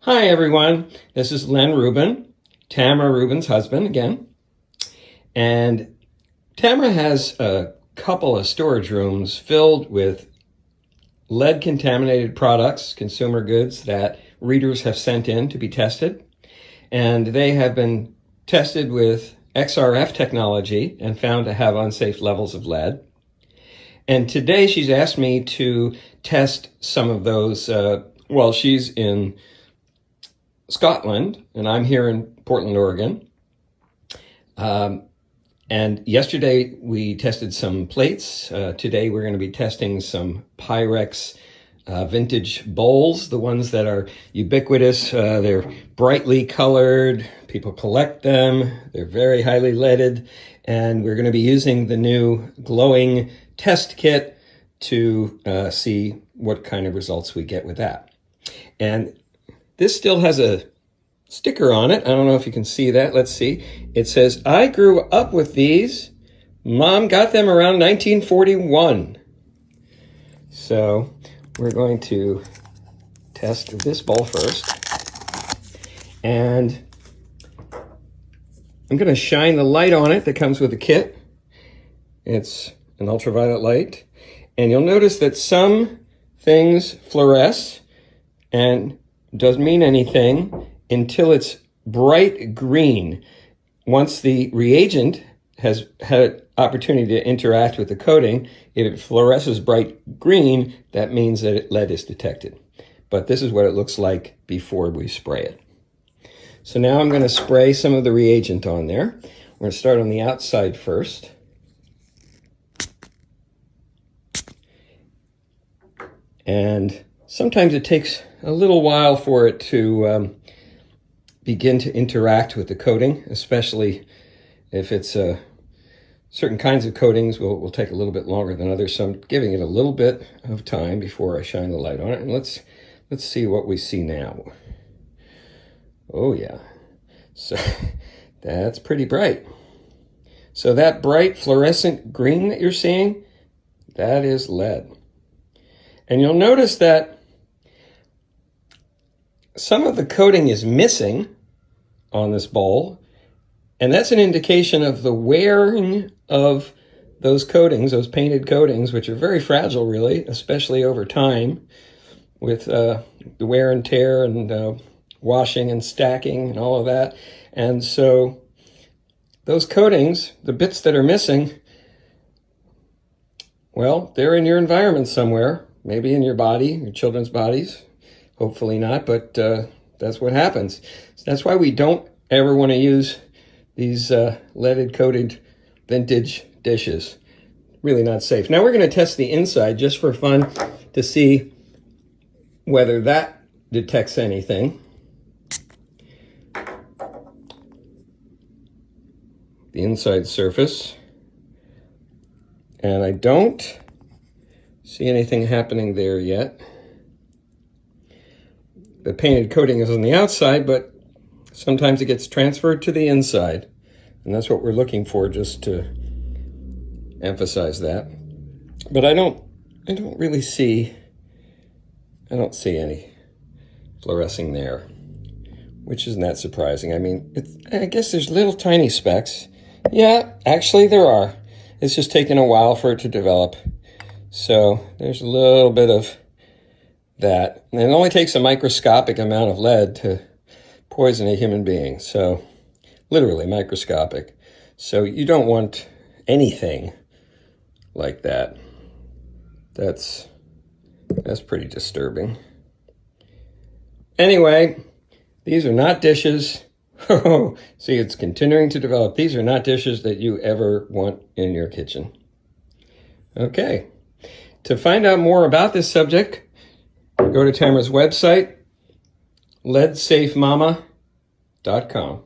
Hi everyone, this is Len Rubin, Tamara Rubin's husband again. And Tamara has a couple of storage rooms filled with lead contaminated products, consumer goods that readers have sent in to be tested. And they have been tested with XRF technology and found to have unsafe levels of lead. And today she's asked me to test some of those, she's in Scotland, and I'm here in Portland, Oregon. And yesterday we tested some plates. Today we're going to be testing some Pyrex vintage bowls, the ones that are ubiquitous. They're brightly colored. People collect them. They're very highly leaded. And we're going to be using the new glowing test kit to see what kind of results we get with that. And this still has a sticker on it. I don't know if you can see that. Let's see. It says, "I grew up with these. Mom got them around 1941. So we're going to test this bowl first. And I'm going to shine the light on it that comes with the kit. It's an ultraviolet light. And you'll notice that some things fluoresce and doesn't mean anything until it's bright green. Once the reagent has had an opportunity to interact with the coating, if it fluoresces bright green, that means that lead is detected. But this is what it looks like before we spray it. So now I'm going to spray some of the reagent on there. We're going to start on the outside first. And sometimes it takes a little while for it to begin to interact with the coating, especially if it's certain kinds of coatings will take a little bit longer than others. So I'm giving it a little bit of time before I shine the light on it. And let's see what we see now. Oh yeah, so that's pretty bright. So that bright fluorescent green that you're seeing, that is lead. And you'll notice that some of the coating is missing on this bowl, and that's an indication of the wearing of those coatings, those painted coatings, which are very fragile really, especially over time with the wear and tear and washing and stacking and all of that. And so those coatings, the bits that are missing, well, they're in your environment somewhere, maybe in your body, your children's bodies. Hopefully not, but that's what happens. So that's why we don't ever want to use these leaded coated vintage dishes. Really not safe. Now we're going to test the inside just for fun to see whether that detects anything. The inside surface. And I don't see anything happening there yet. The painted coating is on the outside, but sometimes it gets transferred to the inside. And that's what we're looking for, just to emphasize that. But I don't really see, I don't see any fluorescing there, which isn't that surprising. I mean, I guess there's little tiny specks. Yeah, actually there are. It's just taken a while for it to develop. So there's a little bit of that. And it only takes a microscopic amount of lead to poison a human being. So literally microscopic. So you don't want anything like that. That's pretty disturbing. Anyway, these are not dishes. See, it's continuing to develop. These are not dishes that you ever want in your kitchen. Okay. To find out more about this subject, go to Tamara's website, leadsafemama.com.